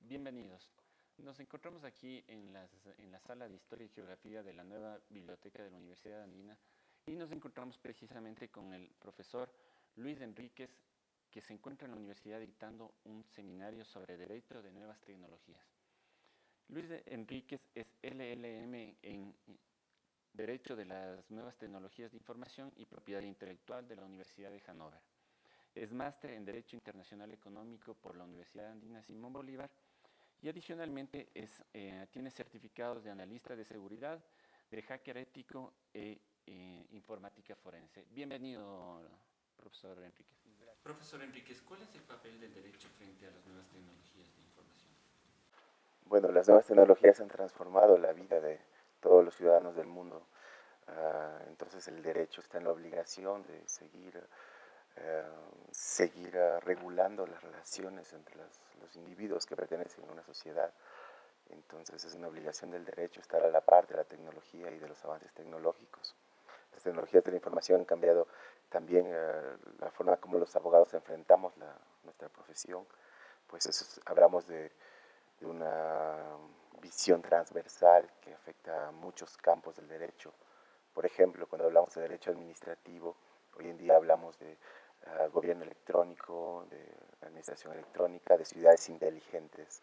Bienvenidos. Nos encontramos aquí en la sala de Historia y Geografía de la nueva biblioteca de la Universidad Andina y nos encontramos precisamente con el profesor Luis Enríquez, que se encuentra en la universidad dictando un seminario sobre Derecho de Nuevas Tecnologías. Luis Enríquez es LLM en Derecho de las Nuevas Tecnologías de Información y Propiedad Intelectual de la Universidad de Hannover. Es máster en Derecho Internacional Económico por la Universidad Andina Simón Bolívar y adicionalmente tiene certificados de analista de seguridad, de hacker ético e informática forense. Bienvenido, profesor Enríquez. Profesor Enríquez, ¿cuál es el papel del derecho frente a las nuevas tecnologías de información? Bueno, las nuevas tecnologías han transformado la vida de todos los ciudadanos del mundo. Entonces el derecho está en la obligación de seguir regulando las relaciones entre los individuos que pertenecen a una sociedad. Entonces es una obligación del derecho estar a la par de la tecnología y de los avances tecnológicos. Las tecnologías de la información han cambiado también la forma como los abogados enfrentamos nuestra profesión. Pues hablamos de una visión transversal que afecta a muchos campos del derecho. Por ejemplo, cuando hablamos de derecho administrativo, hoy en día hablamos de gobierno electrónico, de administración electrónica, de ciudades inteligentes.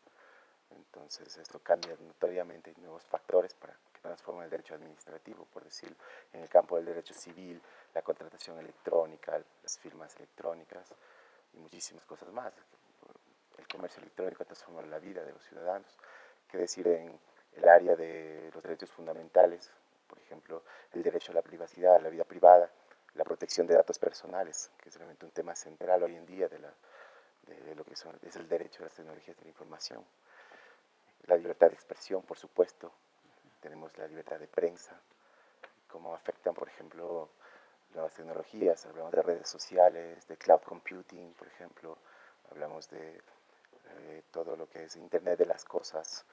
Entonces esto cambia notoriamente, hay nuevos factores que transforman el derecho administrativo, por decirlo. En el campo del derecho civil, la contratación electrónica, las firmas electrónicas y muchísimas cosas más. El comercio electrónico transforma la vida de los ciudadanos. Qué decir en el área de los derechos fundamentales, por ejemplo, el derecho a la privacidad, a la vida privada, la protección de datos personales, que es realmente un tema central hoy en día de lo que es el derecho a las tecnologías de la información. La libertad de expresión, por supuesto, tenemos la libertad de prensa, cómo afectan, por ejemplo, nuevas tecnologías, hablamos de redes sociales, de cloud computing, por ejemplo, hablamos de todo lo que es Internet de las cosas,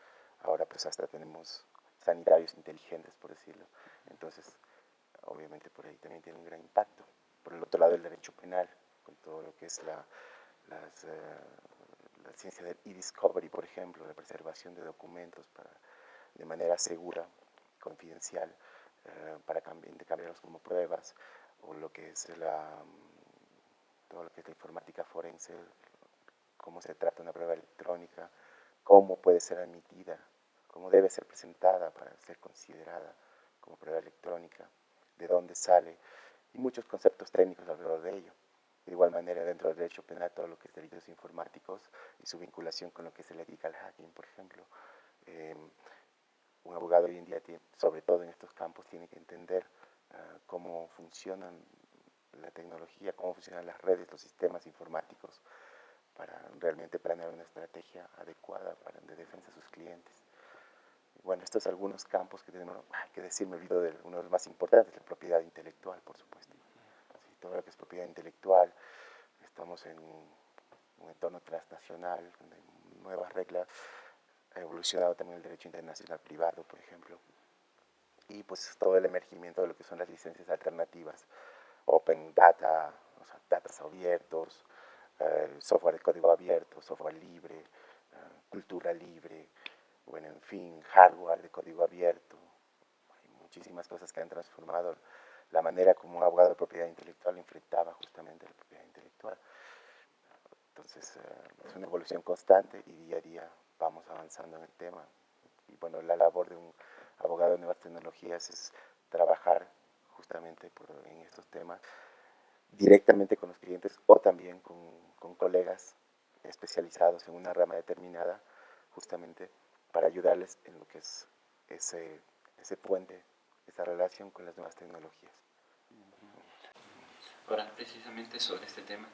ahora pues hasta tenemos sanitarios inteligentes, por decirlo. Entonces, obviamente por ahí también tiene un gran impacto. Por el otro lado, el derecho penal, con todo lo que es la ciencia del e-discovery, por ejemplo, la preservación de documentos de manera segura, confidencial, para cambiarlos como pruebas, o lo que es todo lo que es la informática forense, cómo se trata una prueba electrónica, cómo puede ser admitida, cómo debe ser presentada para ser considerada como prueba electrónica, de dónde sale, y muchos conceptos técnicos alrededor de ello. De igual manera, dentro del derecho penal, todo lo que es delitos informáticos y su vinculación con lo que es el ethical hacking, por ejemplo. Un abogado hoy en día, sobre todo en estos campos, tiene que entender cómo funcionan la tecnología, cómo funcionan las redes, los sistemas informáticos, para realmente planear una estrategia adecuada de defensa de sus clientes. Bueno, estos son algunos campos que tenemos, hay que decir, me olvido de uno de los más importantes, la propiedad intelectual, por supuesto. Sí, todo lo que es propiedad intelectual, estamos en un entorno transnacional, donde hay nuevas reglas, ha evolucionado también el derecho internacional privado, por ejemplo, y pues todo el emergimiento de lo que son las licencias alternativas, open data, o sea, datos abiertos, software de código abierto, software libre, cultura libre, bueno, en fin, hardware de código abierto. Hay muchísimas cosas que han transformado la manera como un abogado de propiedad intelectual enfrentaba justamente la propiedad intelectual. Entonces, es una evolución constante y día a día vamos avanzando en el tema. Y bueno, la labor de un abogado de nuevas tecnologías es trabajar justamente en estos temas directamente con los clientes o también con colegas especializados en una rama determinada, justamente para ayudarles en lo que es ese puente, esa relación con las nuevas tecnologías. Ahora, precisamente sobre este tema,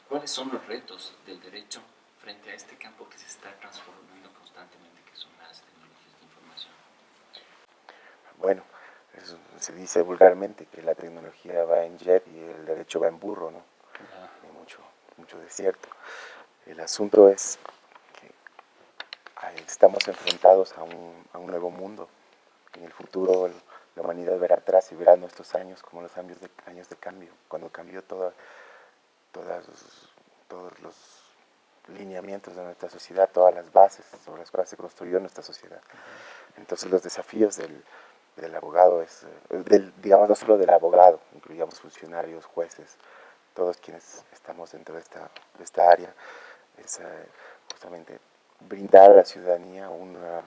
¿cuáles son los retos del derecho frente a este campo que se está transformando constantemente, que son las tecnologías de información? Bueno, se dice vulgarmente que la tecnología va en jet y el derecho va en burro, ¿no? Hay mucho desierto. El asunto es que estamos enfrentados a un nuevo mundo. En el futuro la humanidad verá atrás y verá nuestros años como los años de cambio, cuando cambió todos los lineamientos de nuestra sociedad, todas las bases sobre las cuales se construyó nuestra sociedad. Entonces los desafíos del abogado digamos, no solo del abogado, incluyamos funcionarios, jueces, todos quienes estamos dentro de esta área, es justamente brindar a la ciudadanía una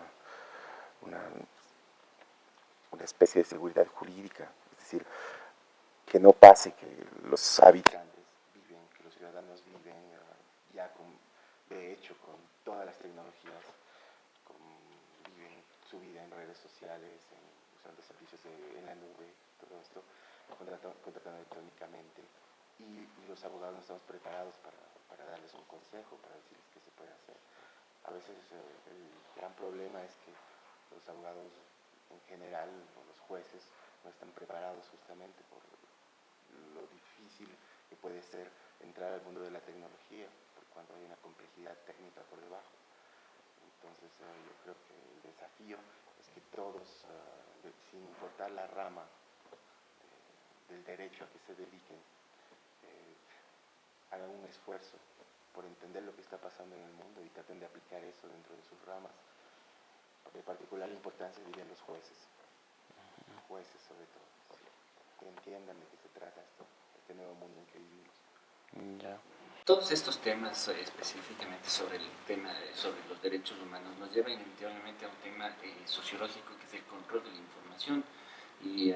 especie de seguridad jurídica, es decir, que no pase que los habitantes viven, que los ciudadanos viven ya de hecho con todas las tecnologías, viven su vida en redes sociales, usando servicios en la nube, todo esto, contratando electrónicamente, y los abogados no estamos preparados para darles un consejo, para decirles qué se puede hacer. A veces el gran problema es que los abogados en general, o los jueces, no están preparados justamente por lo difícil que puede ser entrar al mundo de la tecnología, por cuando hay una complejidad técnica por debajo. Entonces yo creo que el desafío es que todos, sin importar la rama del derecho a que se dediquen, hagan un esfuerzo por entender lo que está pasando en el mundo y traten de aplicar eso dentro de sus ramas. De particular importancia dirían los jueces sobre todo, ¿sí? Que entiendan de qué se trata este nuevo mundo en que vivimos. Ya. Todos estos temas, específicamente sobre el tema sobre los derechos humanos, nos llevan inevitablemente a un tema sociológico, que es el control de la información. Y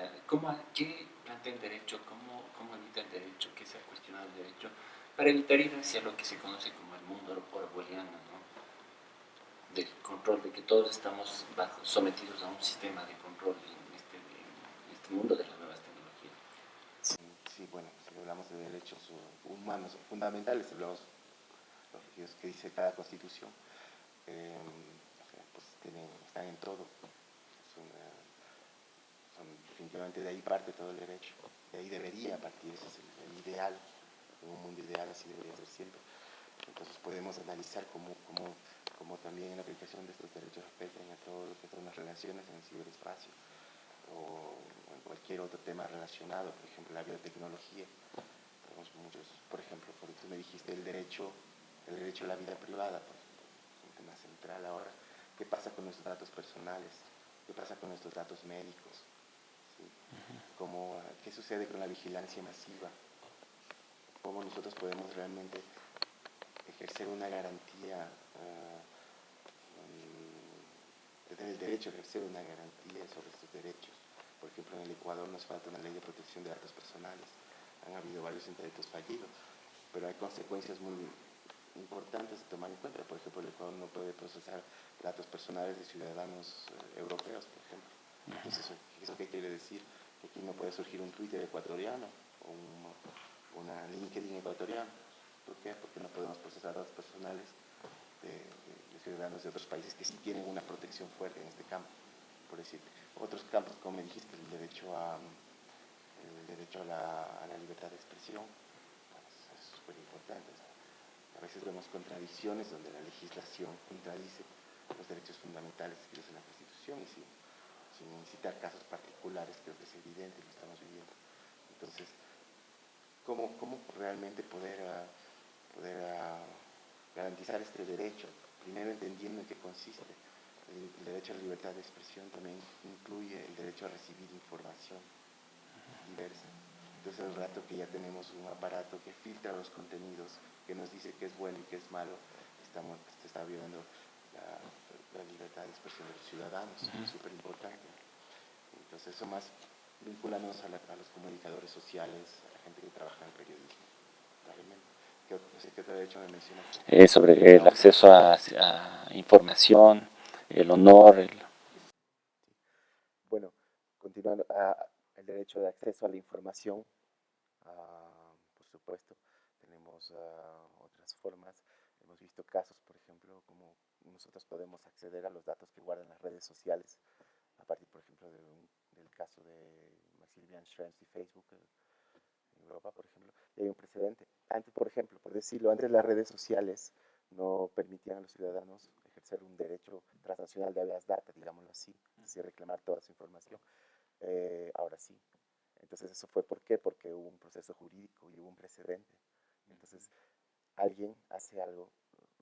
¿qué plantea el derecho? ¿Cómo evita el derecho? ¿Qué se ha cuestionado el derecho? Para evitar ir hacia lo que se conoce como el mundo orwelliano, ¿no? Del control, de que todos estamos sometidos a un sistema de control en este mundo de las nuevas tecnologías. Sí, bueno, si hablamos de derechos humanos fundamentales, hablamos de los que dice cada constitución, pues están en todo. Definitivamente de ahí parte todo el derecho, de ahí debería partir, ese es el ideal, en un mundo ideal así debería ser siempre. Entonces podemos analizar cómo también la aplicación de estos derechos afectan a todo lo que son las relaciones en el ciberespacio o en cualquier otro tema relacionado, por ejemplo la biotecnología. Tenemos muchos, por ejemplo, porque tú me dijiste el derecho a la vida privada, por ejemplo, es un tema central ahora. ¿Qué pasa con nuestros datos personales? ¿Qué pasa con nuestros datos médicos? ¿Sí? ¿Qué sucede con la vigilancia masiva? ¿Cómo nosotros podemos realmente ejercer una garantía, tener el derecho a ejercer una garantía sobre estos derechos? Por ejemplo, en el Ecuador nos falta una ley de protección de datos personales. Han habido varios intentos fallidos, pero hay consecuencias muy importantes de tomar en cuenta. Por ejemplo, el Ecuador no puede procesar datos personales de ciudadanos europeos, por ejemplo. Entonces, ¿eso qué quiere decir? Que aquí no puede surgir un Twitter ecuatoriano o una LinkedIn ecuatoriana. ¿Por qué? Porque no podemos procesar datos personales de ciudadanos de otros países que sí tienen una protección fuerte en este campo, por decir. Otros campos, como me dijiste, el derecho a la libertad de expresión, es súper importante. A veces vemos contradicciones donde la legislación contradice los derechos fundamentales escritos en la Constitución y sin citar casos particulares, creo que es evidente, lo estamos viviendo. Entonces, ¿cómo realmente poder garantizar este derecho? Primero entendiendo en qué consiste. El derecho a la libertad de expresión también incluye el derecho a recibir información diversa. Entonces, al rato que ya tenemos un aparato que filtra los contenidos, que nos dice qué es bueno y qué es malo, se está violando la libertad de expresión de los ciudadanos, es súper importante. Entonces, eso más vinculándonos a los comunicadores sociales, a la gente que trabaja en el periodismo. No sé qué otro derecho me mencionaste. Sobre el acceso a información, el honor. Bueno, continuando, el derecho de acceso a la información, por supuesto, tenemos otras formas. Hemos visto casos, por ejemplo, como nosotros podemos acceder a los datos que guardan las redes sociales, a partir, por ejemplo, del caso de Maximilian Schrems y Facebook en Europa, por ejemplo, y hay un precedente. Antes, por ejemplo, por decirlo, antes las redes sociales no permitían a los ciudadanos ejercer un derecho transnacional de habeas data, digámoslo así, es decir, reclamar toda su información. Ahora sí. Entonces, ¿eso fue por qué? Porque hubo un proceso jurídico y hubo un precedente. Entonces, alguien hace algo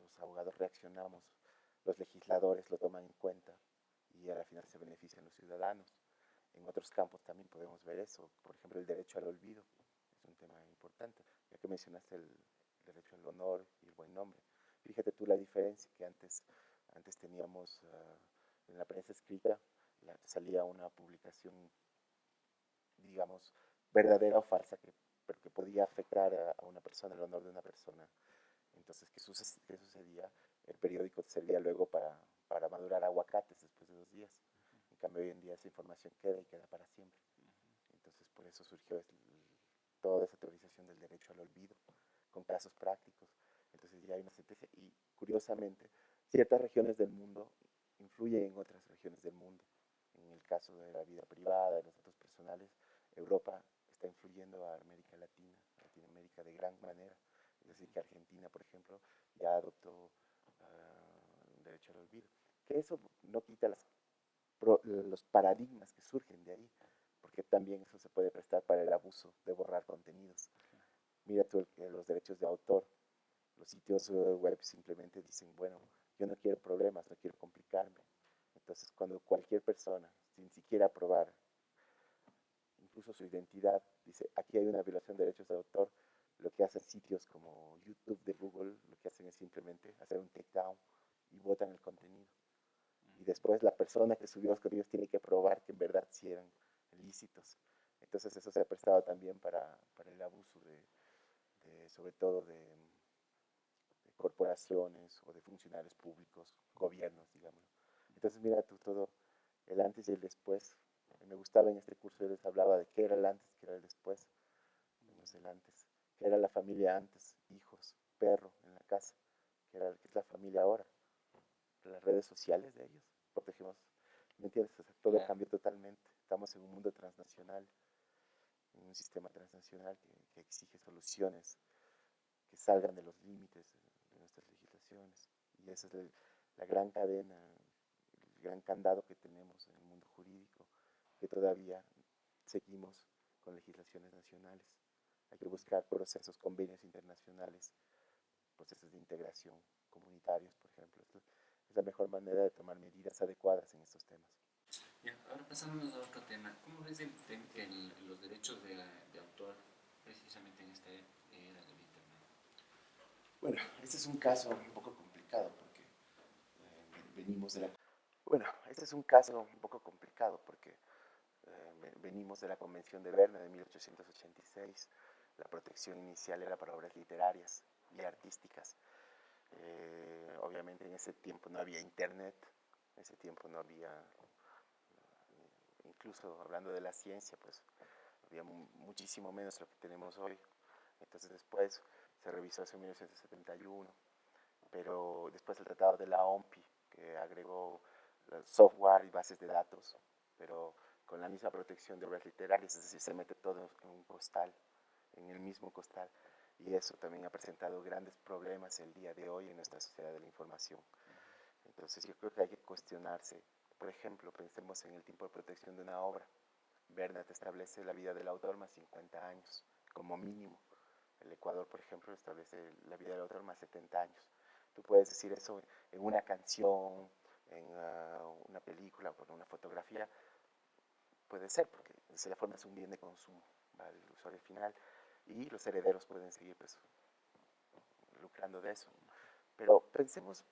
los abogados reaccionamos, los legisladores lo toman en cuenta y al final se benefician los ciudadanos. En otros campos también podemos ver eso. Por ejemplo, el derecho al olvido es un tema importante, ya que mencionaste el derecho al honor y el buen nombre. Fíjate tú la diferencia que antes teníamos en la prensa escrita, salía una publicación, digamos, verdadera o falsa, pero que podía afectar a una persona, el honor de una persona. Entonces, ¿qué sucedía? El periódico servía luego para madurar aguacates después de 2 días. En cambio, hoy en día esa información queda y queda para siempre. Entonces, por eso surgió toda esa teorización del derecho al olvido, con casos prácticos. Entonces, ya hay una sentencia. Y curiosamente, ciertas regiones del mundo influyen en otras regiones del mundo. En el caso de la vida privada, de los datos personales, Europa está influyendo a América Latina, Latinoamérica de gran manera. Es decir, que Argentina, por ejemplo, ya adoptó un derecho al olvido. Que eso no quita los paradigmas que surgen de ahí, porque también eso se puede prestar para el abuso de borrar contenidos. Mira tú los derechos de autor. Los sitios web simplemente dicen, bueno, yo no quiero problemas, no quiero complicarme. Entonces, cuando cualquier persona, sin siquiera probar incluso su identidad, dice, aquí hay una violación de derechos de autor, lo que hacen sitios como YouTube de Google, lo que hacen es simplemente hacer un takedown y botan el contenido. Y después la persona que subió los contenidos tiene que probar que en verdad sí eran ilícitos. Entonces eso se ha prestado también para el abuso sobre todo de corporaciones o de funcionarios públicos, gobiernos, digamos. Entonces mira tú todo el antes y el después. Me gustaba en este curso, yo les hablaba de qué era el antes, qué era el después. Vemos el antes, qué era la familia antes, hijos, perro en la casa, qué es la familia ahora, las redes sociales de ellos, protegemos, ¿me entiendes? O sea, todo cambió totalmente. Estamos en un mundo transnacional, en un sistema transnacional que exige soluciones que salgan de los límites de nuestras legislaciones. Y esa es la gran cadena, el gran candado que tenemos en el mundo jurídico, que todavía seguimos con legislaciones nacionales. Hay que buscar procesos, convenios internacionales, procesos de integración comunitarios, por ejemplo. Esto es la mejor manera de tomar medidas adecuadas en estos temas. Ya, ahora pasándonos a otro tema, ¿cómo ves los derechos de autor precisamente en esta era del Internet? Bueno, este es un caso un poco complicado porque venimos de la... Bueno, este es un caso un poco complicado porque venimos de la Convención de Berna de 1886. La protección inicial era para obras literarias y artísticas. Obviamente en ese tiempo no había internet, en ese tiempo no había, incluso hablando de la ciencia, pues había muchísimo menos lo que tenemos hoy. Entonces después se revisó eso en 1971, pero después el tratado de la OMPI, que agregó software y bases de datos, pero con la misma protección de obras literarias, es decir, se mete todo en un costal, en el mismo costal, y eso también ha presentado grandes problemas el día de hoy en nuestra sociedad de la información. Entonces yo creo que hay que cuestionarse. Por ejemplo, pensemos en el tiempo de protección de una obra. Bernat establece la vida del autor más 50 años, como mínimo. El Ecuador, por ejemplo, establece la vida del autor más 70 años. Tú puedes decir eso en una canción, en una película, o en una fotografía. Puede ser, porque de esa forma es un bien de consumo para el usuario final y los herederos pueden seguir pues, lucrando de eso. Pero pensemos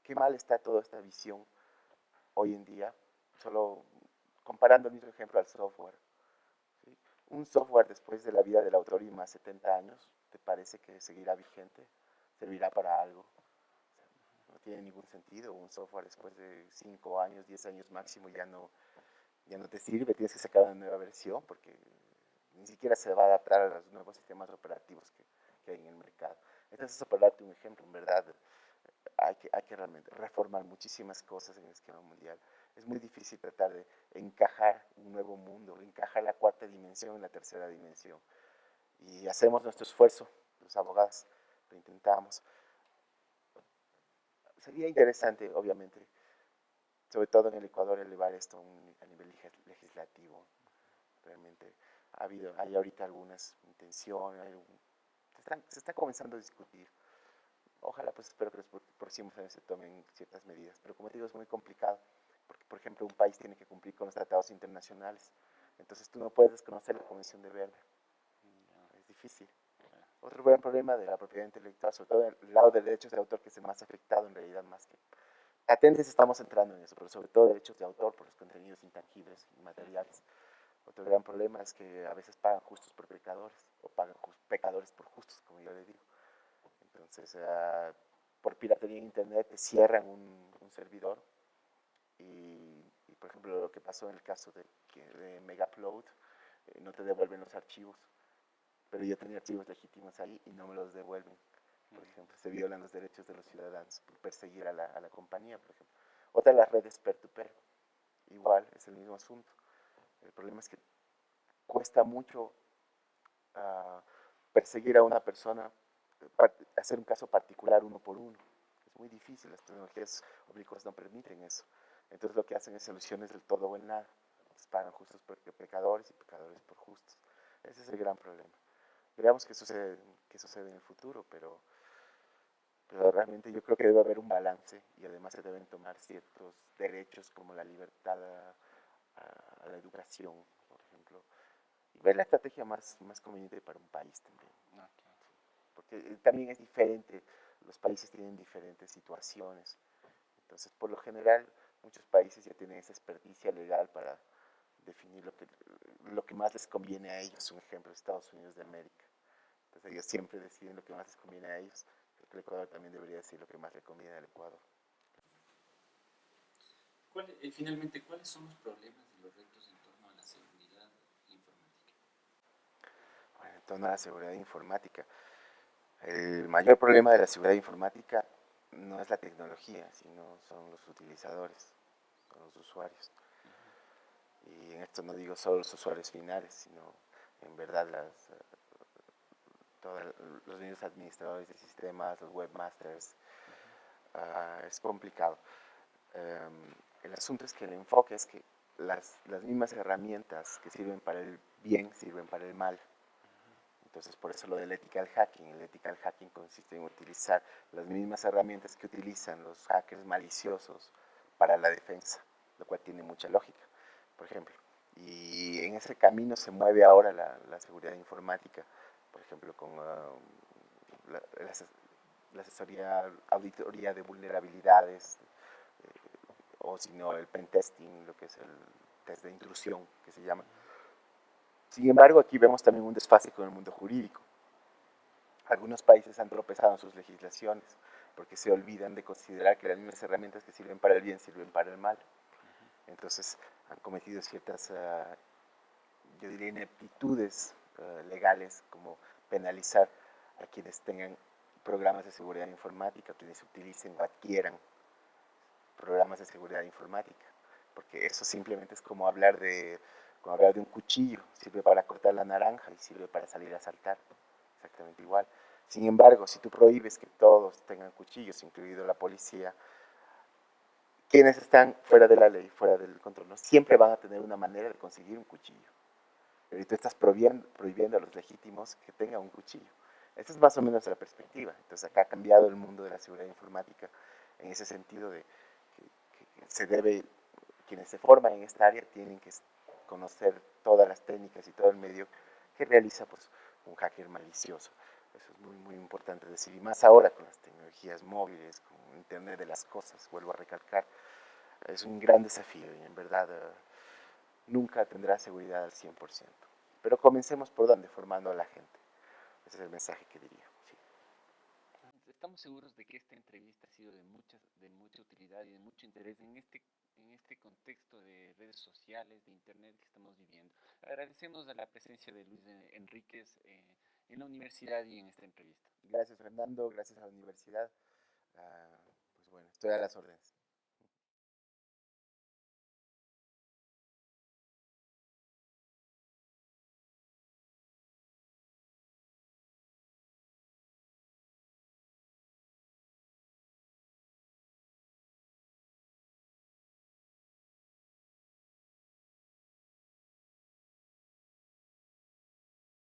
qué mal está toda esta visión hoy en día, solo comparando el mismo ejemplo al software. ¿Sí? Un software después de la vida del autor y más 70 años, ¿te parece que seguirá vigente? ¿Servirá para algo? O sea, no tiene ningún sentido. Un software después de 5 años, 10 años máximo ya no te sirve, tienes que sacar una nueva versión porque ni siquiera se va a adaptar a los nuevos sistemas operativos que hay en el mercado. Entonces, para darte un ejemplo, en verdad, hay que realmente reformar muchísimas cosas en el esquema mundial. Es muy difícil tratar de encajar un nuevo mundo, encajar la cuarta dimensión en la tercera dimensión. Y hacemos nuestro esfuerzo, los abogados lo intentamos. Sería interesante, obviamente, sobre todo en el Ecuador, elevar esto a nivel legislativo. Realmente hay ahorita algunas intenciones, se está comenzando a discutir. Ojalá, pues espero que los próximos años se tomen ciertas medidas. Pero como te digo, es muy complicado, porque por ejemplo un país tiene que cumplir con los tratados internacionales. Entonces tú no puedes desconocer la Convención de Berna. Es difícil. Otro gran problema de la propiedad intelectual, sobre todo el lado de derechos de autor, que es el más afectado en realidad, más que patentes estamos entrando en eso, pero sobre todo derechos de autor por los contenidos intangibles y materiales. Otro gran problema es que a veces pagan justos por pecadores, o pagan pecadores por justos, como yo le digo. Entonces, por piratería en internet te cierran un servidor y, por ejemplo, lo que pasó en el caso de Megaupload, no te devuelven los archivos, pero yo tenía archivos legítimos ahí y no me los devuelven. Por ejemplo, se violan los derechos de los ciudadanos por perseguir a la compañía, por ejemplo. Otra de las redes peer-to-peer, igual, es el mismo asunto. El problema es que cuesta mucho uh, perseguir a una persona, hacer un caso particular uno por uno. Es muy difícil, las tecnologías oblicuas no permiten eso. Entonces lo que hacen es soluciones del todo o el nada. Entonces pagan justos por pecadores y pecadores por justos. Ese es el gran problema. Veamos qué sucede en el futuro, pero realmente yo creo que debe haber un balance y además se deben tomar ciertos derechos como la libertad a la educación, por ejemplo, y ver la estrategia más conveniente para un país también. Okay. Porque también es diferente, los países tienen diferentes situaciones. Entonces, por lo general, muchos países ya tienen esa experticia legal para definir lo que más les conviene a ellos. Un ejemplo, Estados Unidos de América. Entonces, ellos siempre deciden lo que más les conviene a ellos. Creo que el Ecuador también debería decir lo que más le conviene al Ecuador. Finalmente, ¿cuáles son los problemas y los retos en torno a la seguridad informática? Bueno, en torno a la seguridad informática. El mayor problema de la seguridad informática no es la tecnología, sino son los utilizadores, son los usuarios. Y en esto no digo solo los usuarios finales, sino en verdad todos los mismos administradores de sistemas, los webmasters. Es complicado. El asunto es que el enfoque es que las mismas herramientas que sirven para el bien sirven para el mal. Entonces, por eso lo del ethical hacking. El ethical hacking consiste en utilizar las mismas herramientas que utilizan los hackers maliciosos para la defensa, lo cual tiene mucha lógica, por ejemplo. Y en ese camino se mueve ahora la seguridad informática, por ejemplo, con la asesoría, auditoría de vulnerabilidades, o si no, el pentesting, lo que es el test de intrusión, que se llama. Sin embargo, aquí vemos también un desfase con el mundo jurídico. Algunos países han tropezado en sus legislaciones porque se olvidan de considerar que las mismas herramientas que sirven para el bien sirven para el mal. Entonces han cometido ciertas, yo diría, ineptitudes legales, como penalizar a quienes tengan programas de seguridad informática, quienes utilicen o adquieran programas de seguridad informática, porque eso simplemente es como hablar de un cuchillo, sirve para cortar la naranja y sirve para salir a saltar, exactamente igual. Sin embargo, si tú prohíbes que todos tengan cuchillos, incluido la policía, quienes están fuera de la ley, fuera del control, ¿no? Siempre van a tener una manera de conseguir un cuchillo. Pero tú estás prohibiendo a los legítimos que tengan un cuchillo. Esa es más o menos la perspectiva. Entonces acá ha cambiado el mundo de la seguridad informática en ese sentido de que se debe, quienes se forman en esta área tienen que conocer todas las técnicas y todo el medio que realiza pues, un hacker malicioso. Eso es muy, muy importante decir. Y más ahora con las tecnologías móviles, con Internet de las cosas, vuelvo a recalcar. Es un gran desafío y en verdad nunca tendrá seguridad al 100%. Pero comencemos por donde, formando a la gente. Ese es el mensaje que diría. Sí. Estamos seguros de que esta entrevista ha sido de mucha utilidad y de mucho interés en este contexto de redes sociales, de internet que estamos viviendo. Agradecemos a la presencia de Luis Enríquez en la universidad y en esta entrevista. Gracias, Fernando, gracias a la universidad. Pues bueno, estoy a las órdenes.